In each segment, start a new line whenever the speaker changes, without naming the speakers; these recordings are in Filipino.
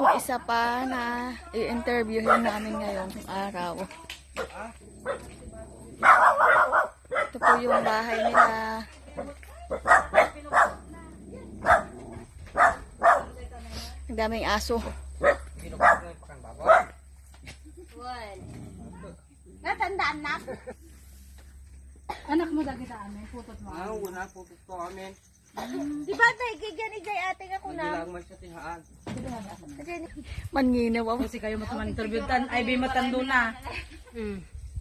yung isa pa na i-interviewin namin ngayong araw. Ito po yung bahay nila. Ang daming aso.
Natandaan na.
Anak mo dagi daan may putot mo.
Una putot ko amin.
Di ba tayo igay ate ako
Hindi
na.
lang man sa tinhaan.
Manginaw ako.
Kasi kayo matuman interview tan ay bi matando na.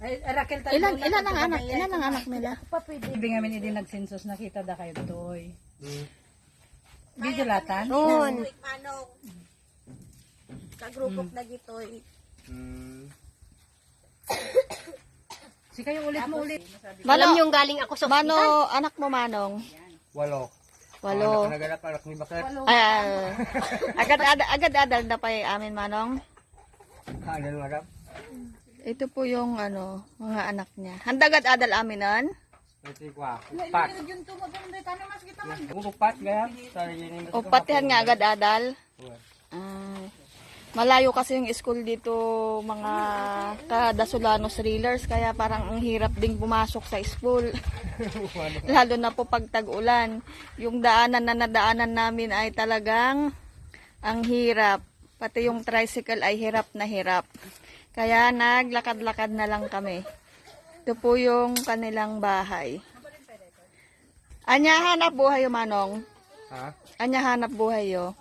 Ay Raquel tan.
Ilan ang anak? Ilan ang anak nila?
Ibi ngamin idi nagsensus nakita da kayo toy. Video latan.
Noon.
Manong. Kagrupok na gitoy.
Si kayo ulit mo ulit.
Alam
yung galing ako sa
Mano, anak mo Manong?
8.
8.
Naganak ni Bakit.
Agad-adal na pa amin Manong.
Ano madam?
Ito po yung mga anak niya. Handagad-adal aminan.
Ito ko. Pat. Upat gaya.
O patihan nga agad-adal. Malayo kasi yung school dito mga kadasulanos reelers kaya parang ang hirap ding pumasok sa school. Lalo na po pag tag-ulan. Yung daanan na nadaanan namin ay talagang ang hirap. Pati yung tricycle ay hirap na hirap. Kaya naglakad-lakad na lang kami. Ito po yung kanilang bahay. Anya hanap buhay yo Manong?
Ha?
Anya hanap buhay yo?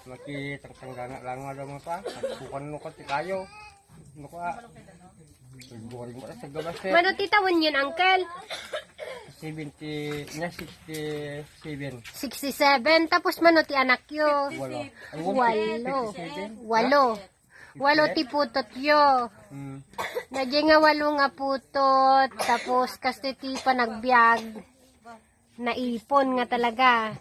Makitang-tanggana lang nga mo pa. Bukan mo ko kayo. Nuka. Boring mo sa gabas.
Mano titawan yun, uncle?
67.
67. Tapos mano ti anak yo?
8.
Walo. Walo ti putot yo. Nadya nga walo nga putot. Tapos kasi ti panagbiag. Naipon nga talaga.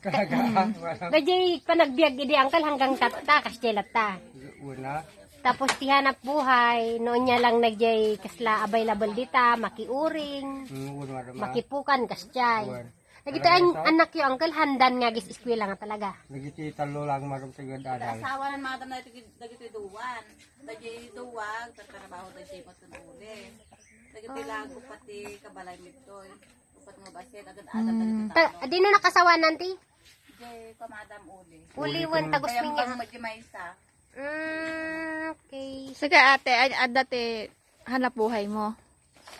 Nadya panagbiag idi angkal hanggang tatta. Kasjelat ta.
Una.
Tapos ti hanap buhay. Noon niya lang nagyay kasla available dita. Makiuring. Makipukan kasjay. Nagito anak yo angkal handan nga gis eskwela nga talaga.
Nagiti talo lang marum tigad adal.
Asawa ng madam na dagiti duwan. Dagiti duwag, tatrabaho dagiti matunuli. Dagiti lago pati kabalay mitoy. Upat nga basit, agad adam dagiti tao.
Dino nakasawa nanti?
Di pamadam uli.
Uliwan tagos
Kaya
minga.
mga magkimaysa.
Okay.
Sige ate, dati hanap buhay mo.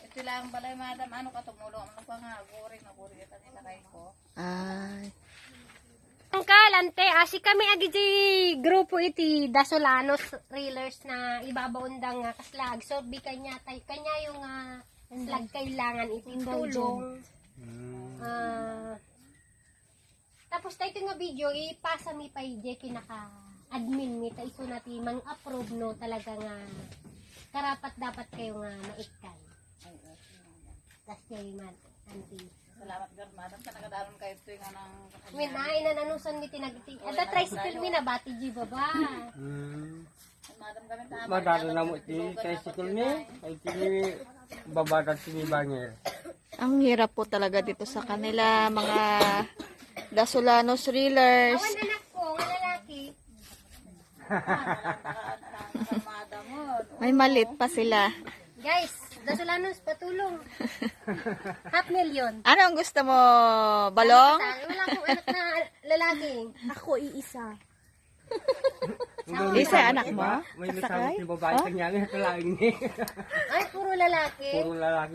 Ito lang balay madam, ano ka tumulong? Ano pa nga, guring ito nila kay ko.
Ay.
Angkal, ante, asi kami agiji grupo iti Dasolanos Reelers na ibabaundang nga kaslag. So, kanya yung slag kailangan iti tulong. Tapos tayo nga video, ipasa mi pa ije kinaka-admin mi. Tayo nati mang-approve no talaga nga karapat dapat kayo nga maikkan. Tapos kayo man, auntie.
Salamat girl madam, sa nagadalon kayo ito yung anang...
Minain na nanusan mi tinagiti. Ada tricycle mi na bati ji baba.
Madam kami tama.
Madalo na mo iti tricycle ni. Ay kini babadat sini bangir.
Ang hirap po talaga dito sa kanila mga Dasolanos Reelers.
Awan anak ko, nga lalaki.
Madam mo.
May malit pa sila.
Guys, Dasolanos patulong. 500,000.
Ano ang gusto mo? Balong?
Wala akong anak na lalaki.
Ako iisa.
Isa anak mo?
May
Kasakay?
nasabot ni babae kanya ito lang ni.
Ay, puro lalaki.
Puro lalaki.